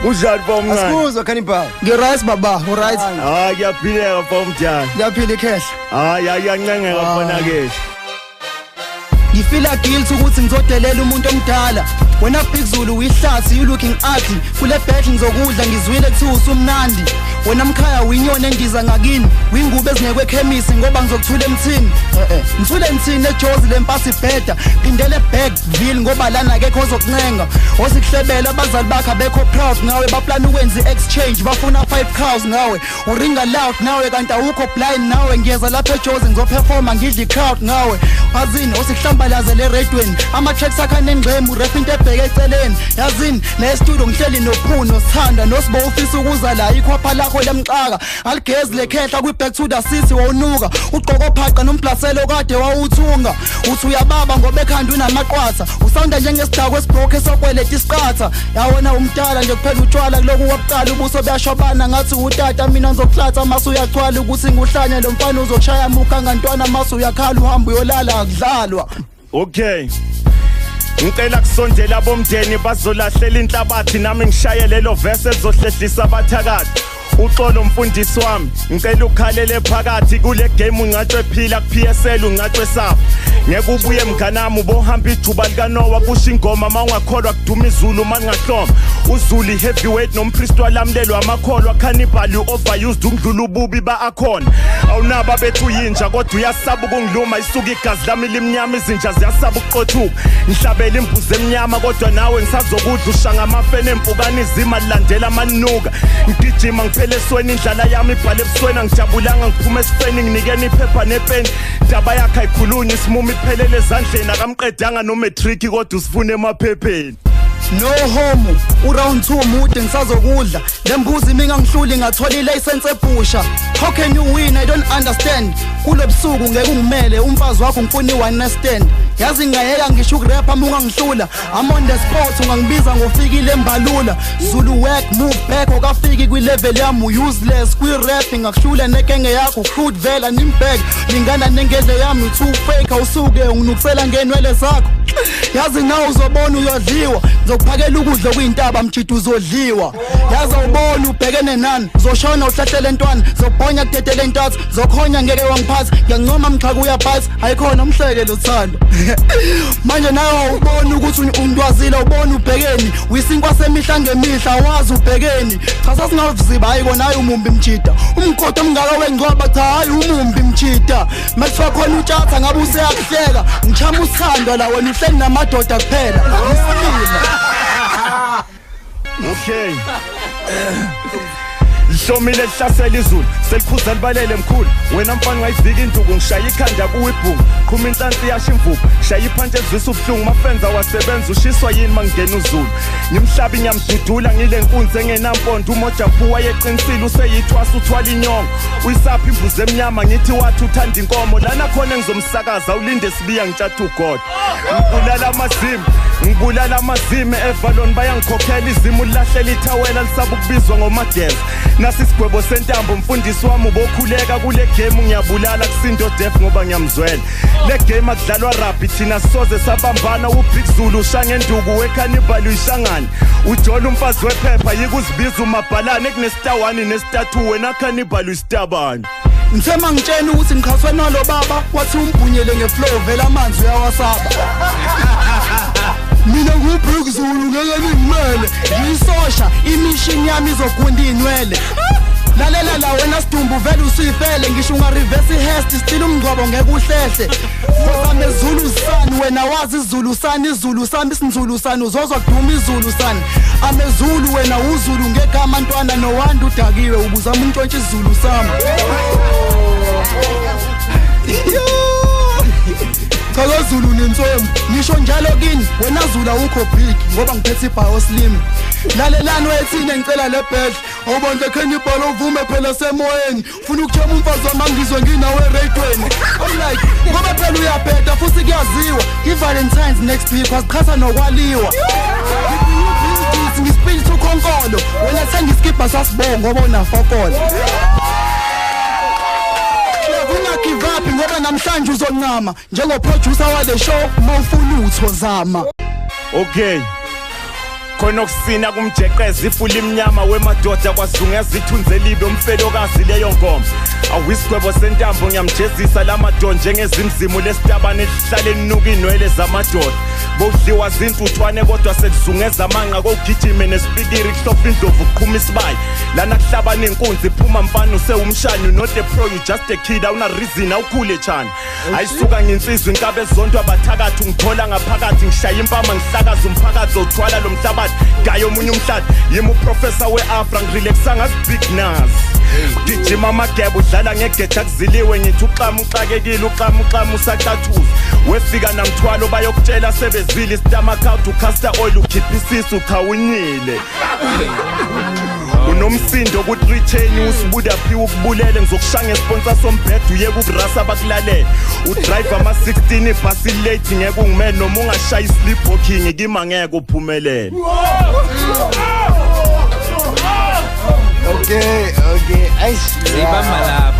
Unjani bomncane? Asikuzwa Cannibal. Ngirise baba, uright. Ngiyaphileka bomjani. Ngiyaphila ikhehla. Iyancengeka khona ke. Ngifila guilty ukuthi ngizodelela umuntu omdala. Wena BigZulu uyihlathi you looking ugly. Kule battle ngizokudla ngizwile kuthi usumnandi. Wena mkhaya uyinyoni endiza ngakini. Uyingube ezingekwe ekhemisi ngoba ngizokuthula emthini. Ngithule emthini eJozi lempasi bheda. Phindele Backville ngoba lana akekho ozokuncenga. Osikuhlebela abazali bakhe abekho proud ngawe baplan ukwenza exchange bafuna 5 cows ngawe. Uringa loud nawe kanti awukho blind nawe ngiyeza lapha eJozi ngizoperforma ngidli crowd ngawe. Azini osikuhlambalaze le radweni ama tracks akha nengqembu rap into ebheke eceleni. Yazini ne studio ngihleli nophuno sithanda nosibo ufisa ukuza la ikhwapha lakho lemxaka. Aligezi lekhehla kwi back to the city wawunuka. Ugqoko phaqa nomplaselo kade wawuthunga. Uthi uyababa ngoba ekhanda unamaqwatha. Usanda njengesidakwe esibroke sokweleta isiqatha. Yawona umdala nje kuphela utshwala kuloku wokuqala ubuso buyashobana ngathi utata mina ngizokuthatha masu uyaqhwala ukuthi nguhlanya lo mfana uzokushaya muka ngantwana masu uyakhala uhamba uyolala akudlalwa. Okay. Ngicela kusondela bomndeni bazolahlela inhlabathi nami ngishaye lelo verse ezohlehlisa abathakathi. Uxolo mfundisi wami ngicela ukhalele phakathi kule game ungcatshwe phila ku PSL ungcatshwe safa. Ngeke ubuye mnganami ubohamba ijuba lika Noah kusho ingoma mawungakholwa kuduma iZulu mangahloma. uZulu heavyweight nompriest walamlelwa amakholwa Cannibal overused ungdlula ububi ba akhona. Awunaba bethu yinja kodwa uyasaba ukungiluma isuka igazi lami limnyama izinja ziyasaba ukuqothuka. Ngihlabela imbuzi emnyama kodwa nawe ngisazokudla ushanga amafene empukani izima lilandela amanuka. Ngigijima ngiphele esweni indlala yami ibhale ebusweni ngijabulanga ngiphuma esifeni nginikeni iphepha nepeni. Indaba yakhe ayikhulunywa isimumi iphelele ezandleni akamqedanga no matric kodwa usifune emaphepheni. No homo uround 2 mude ngisazokudla lembuzi minga ngihluli ngathola ilicense ebusha. How can you win? I don't understand. Kulobusuku ngeke ungimele umfazi wakho ngifuna i1 night stand. Yazi ngayeka ngisho ukurap amunga ngihlula. I'm on the spot ungangibiza ngofikile embalula. Zulu work move back okafiki kwi level yami useless kwi rap ngakuhlula nekenge yakho crude vela nimbag lingana nengedle yami too fake awusuke unginukusela ngenwele zakho. Yazi nawe uzobona uyodliwa ngizokuphakela ukudla kuyintaba mjidi uzodliwa. Yazi awubona ubhekene nani uzoshona uhlahlele entwana zobhonya kudedele entathu zokhonya ngeke wangiphatha ngiyancoma mxhaka uyaphatha ayikhona umhleke lothando. Manje nawe ubona ukuthi undwazile ubona ubhekeni uyisinkwa semihla ngemihla wazi ubhekeni cha sasingavuziba ayikona hayi umumbi mjida umqodo omngaka wengcoba cha hayi umumbi mjida mase khona utshatha ngabe useyakuhleka ngichama usithando la wena uhleli namadoda kuphela. Okay. Lishomile lihlasela iZulu seliphuza libalele mkhulu wena mfana ngayivika induku ngishaya ikhanda kuwibhungu qhuma inhlansi yasho imvubu shaya iphansi ezwisa ubhlungu mafenza wasebenza ushiswa yini mangena uZulu ngimhlaba inyamdudula ngile nkunzi engenampondo uMojaphu wayeqinisile useyithwasa uthwala inyongo uyisapha imbuzi emnyama ngithi wathi uthanda inkomo lana khona ngizomsakaza ulinde sibiya ngitshatha uGod ngibulala amazime evalon bayangikhokhela izimo lahlela ithawela lisaba ukubizwa ngomadeva nasi isigwebo sentambo mfundisi wami ubokhuleka kule game ngiyabulala kusindo death ngoba ngiyamzwela le game akudlalwa rugby thina soze sabambana uBigZulu ushange nduku weCannibal uyihlangani uJohn umfazi wephepha yikuzibiza umabhalane kunestar 1 nestar 2 wena Cannibal uyisitabani. Ngithema ngitshena ukuthi ngikhaswe nalo baba wathi umbhunyele ngeflow vela amanzi uyawasaba. Mina nguBigZulu ngeke ngimele ngiyisosha imission yami izogunda inwele. Lalela la wena sidumbu vele usifele ngisho unga reverse ihest still umngcwabo ngeke uhlehle. Fosame Zulu sani wena wazi iZulu sani iZulu sami isinzulu sani uzozwa kuduma iZulu sani. Amezulu wena uZulu ngegama ntwana nowanda udakiwe ubuza umuntu ontshi iZulu sami. Cha Zulu nensombi ngisho njalo kini wena Zulu awukho big ngoba ngiphethe ibhayo slim. Lalelani wethine ngicela le bed awubonke Cannibal uvume phela semoyeni ufuna ukuchema umfazi wami ngizwe nginawe radweni. I'm like ngoba phela uyabheda futhi kuyaziwa iValentine's next week wasiqhatha nokwaliwa. Ngispili ukhonkolo wena sengiskipha sasibonga ngoba unafokola. Give up ngoba namhlanje uzoncama njengo producer wale show mawufuna utho zama. Okay. khona okusina kumjeqeza ifuli imnyama wemadoda kwazungeza ithunze libe umfelokazi leyo ngoma awisigwebo sentambo ngiyamjezisa lamadon njengezimzimu lesitabane lihlale linuka inwele zamadoda bodliwa zintuthwane kodwa sekuzungeza amanqa kogijime nesipikiri kuhlofa indlovu kuqhuma isibayi lana kuhlabana inkunzi iphuma mfana usewumshani not a pro you just a kid awuna reason awukhule chani ayisuka nginsizwe inkabe ezonto abathakathi ngithola ngaphakathi ngishaya impama ngihlakaza umphakathi othwala lo mhlabathi gayo omunye umhlati yimi uprofessor weAfra ngirelaxa ngazi big nas gijima amagebe udlala ngegeta kuziliwe ngithi uxama uxakekile uxama usaqathuza wefika namthwalo bayokutshela sebezile stomach out ucasta oil ukhipha isisu khawunyile unomsindo ukuthi retain usibuda phi ukubulele ngizokushanga nesponsor sombhedo uyeke ukurasa abakulalela udriver ama 16 ibhasi late ngeke ungimele noma ungashaya sleepwalking ikima ngeke uphumelele Okay, ayisibamba lapha